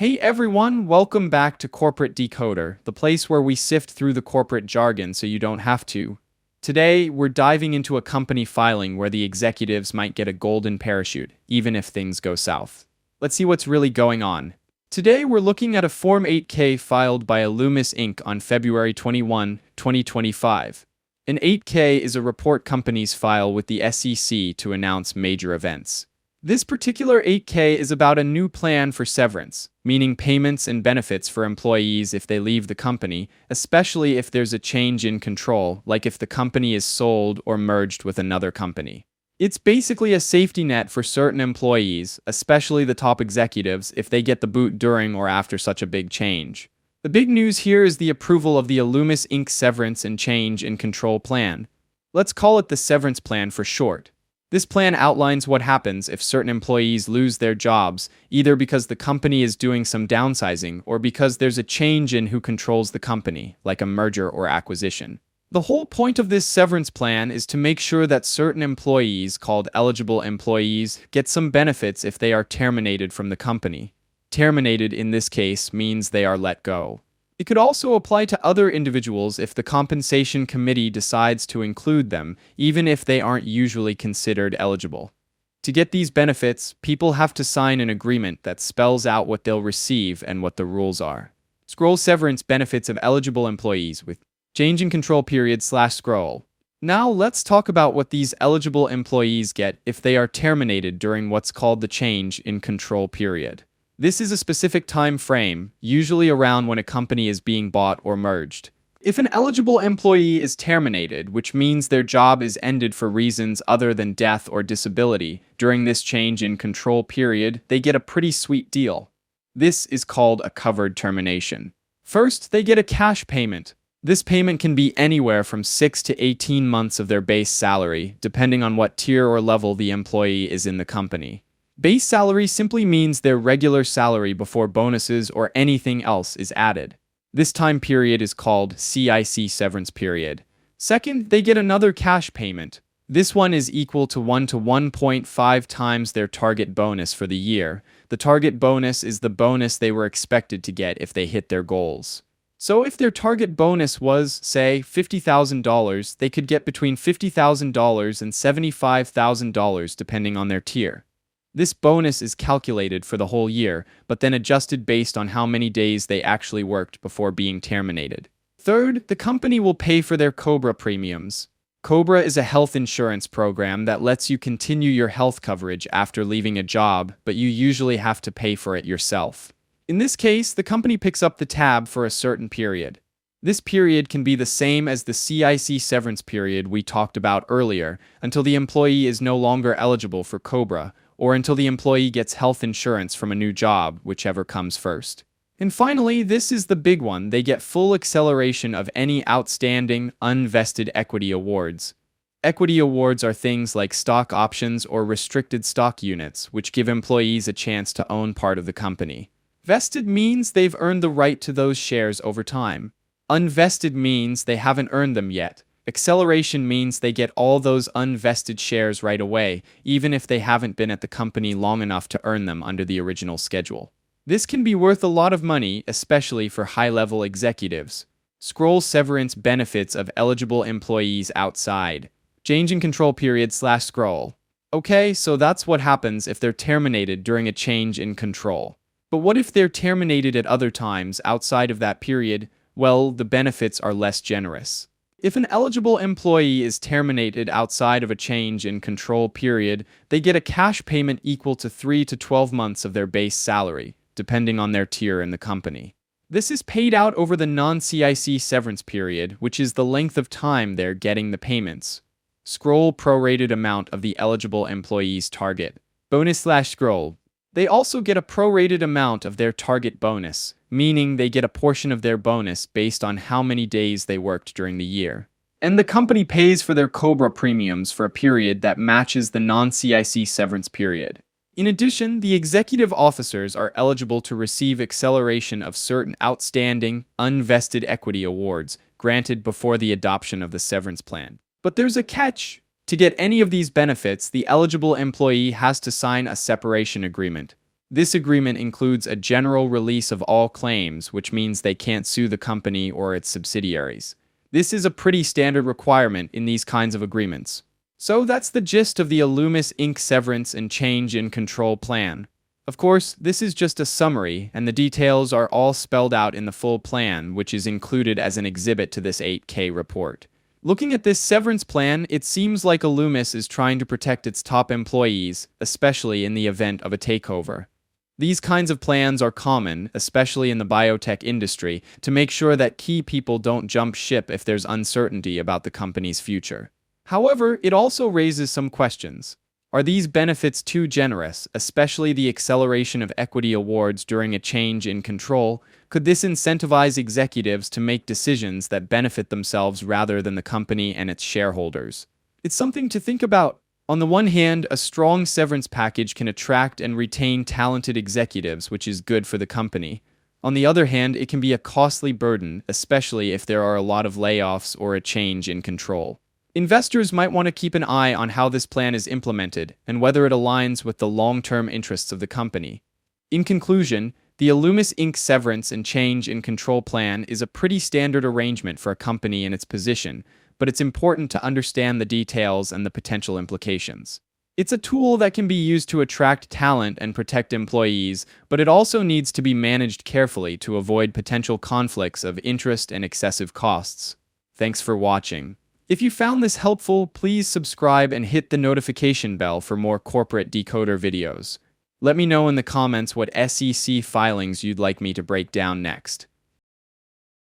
Hey everyone, welcome back to Corporate Decoder, the place where we sift through the corporate jargon so you don't have to. Today, we're diving into a company filing where the executives might get a golden parachute, even if things go south. Let's see what's really going on. Today, we're looking at a Form 8K filed by ALUMIS Inc. on February 21, 2025. An 8K is a report companies file with the SEC to announce major events. This particular 8K is about a new plan for severance, meaning payments and benefits for employees if they leave the company, especially if there's a change in control, like if the company is sold or merged with another company. It's basically a safety net for certain employees, especially the top executives, if they get the boot during or after such a big change. The big news here is the approval of the ALUMIS Inc. Severance and Change in Control Plan. Let's call it the Severance Plan for short. This plan outlines what happens if certain employees lose their jobs, either because the company is doing some downsizing or because there's a change in who controls the company, like a merger or acquisition. The whole point of this severance plan is to make sure that certain employees, called eligible employees, get some benefits if they are terminated from the company. Terminated in this case means they are let go. It could also apply to other individuals if the compensation committee decides to include them, even if they aren't usually considered eligible. To get these benefits, people have to sign an agreement that spells out what they'll receive and what the rules are. Scroll severance benefits of eligible employees with change in control period/scroll. Now let's talk about what these eligible employees get if they are terminated during what's called the change in control period. This is a specific time frame, usually around when a company is being bought or merged. If an eligible employee is terminated, which means their job is ended for reasons other than death or disability, during this change in control period, they get a pretty sweet deal. This is called a covered termination. First, they get a cash payment. This payment can be anywhere from 6 to 18 months of their base salary, depending on what tier or level the employee is in the company. Base salary simply means their regular salary before bonuses or anything else is added. This time period is called CIC severance period. Second, they get another cash payment. This one is equal to 1 to 1.5 times their target bonus for the year. The target bonus is the bonus they were expected to get if they hit their goals. So if their target bonus was, say, $50,000, they could get between $50,000 and $75,000 depending on their tier. This bonus is calculated for the whole year, but then adjusted based on how many days they actually worked before being terminated. Third, the company will pay for their COBRA premiums. COBRA is a health insurance program that lets you continue your health coverage after leaving a job, but you usually have to pay for it yourself. In this case, the company picks up the tab for a certain period. This period can be the same as the CIC severance period we talked about earlier, until the employee is no longer eligible for COBRA, or until the employee gets health insurance from a new job, whichever comes first. And finally, this is the big one, they get full acceleration of any outstanding, unvested equity awards. Equity awards are things like stock options or restricted stock units, which give employees a chance to own part of the company. Vested means they've earned the right to those shares over time. Unvested means they haven't earned them yet. Acceleration means they get all those unvested shares right away, even if they haven't been at the company long enough to earn them under the original schedule. This can be worth a lot of money, especially for high-level executives. Scroll severance benefits of eligible employees outside. Change in control period/scroll. Okay, so that's what happens if they're terminated during a change in control. But what if they're terminated at other times outside of that period? Well, the benefits are less generous. If an eligible employee is terminated outside of a change in control period, they get a cash payment equal to 3 to 12 months of their base salary, depending on their tier in the company. This is paid out over the non-CIC severance period, which is the length of time they're getting the payments. Scroll prorated amount of the eligible employee's target. Bonus/scroll. They also get a prorated amount of their target bonus, meaning they get a portion of their bonus based on how many days they worked during the year. And the company pays for their COBRA premiums for a period that matches the non-CIC severance period. In addition, the executive officers are eligible to receive acceleration of certain outstanding, unvested equity awards granted before the adoption of the severance plan. But there's a catch. To get any of these benefits, the eligible employee has to sign a separation agreement. This agreement includes a general release of all claims, which means they can't sue the company or its subsidiaries. This is a pretty standard requirement in these kinds of agreements. So that's the gist of the ALUMIS Inc. Severance and Change in Control plan. Of course, this is just a summary, and the details are all spelled out in the full plan, which is included as an exhibit to this 8K report. Looking at this severance plan, it seems like ALUMIS is trying to protect its top employees, especially in the event of a takeover. These kinds of plans are common, especially in the biotech industry, to make sure that key people don't jump ship if there's uncertainty about the company's future. However, it also raises some questions. Are these benefits too generous, especially the acceleration of equity awards during a change in control? Could this incentivize executives to make decisions that benefit themselves rather than the company and its shareholders? It's something to think about. On the one hand, a strong severance package can attract and retain talented executives, which is good for the company. On the other hand, it can be a costly burden, especially if there are a lot of layoffs or a change in control. Investors might want to keep an eye on how this plan is implemented and whether it aligns with the long-term interests of the company. In conclusion, the ALUMIS Inc. Severance and Change in Control plan is a pretty standard arrangement for a company in its position, but it's important to understand the details and the potential implications. It's a tool that can be used to attract talent and protect employees, but it also needs to be managed carefully to avoid potential conflicts of interest and excessive costs. Thanks for watching. If you found this helpful, please subscribe and hit the notification bell for more corporate decoder videos. Let me know in the comments what SEC filings you'd like me to break down next.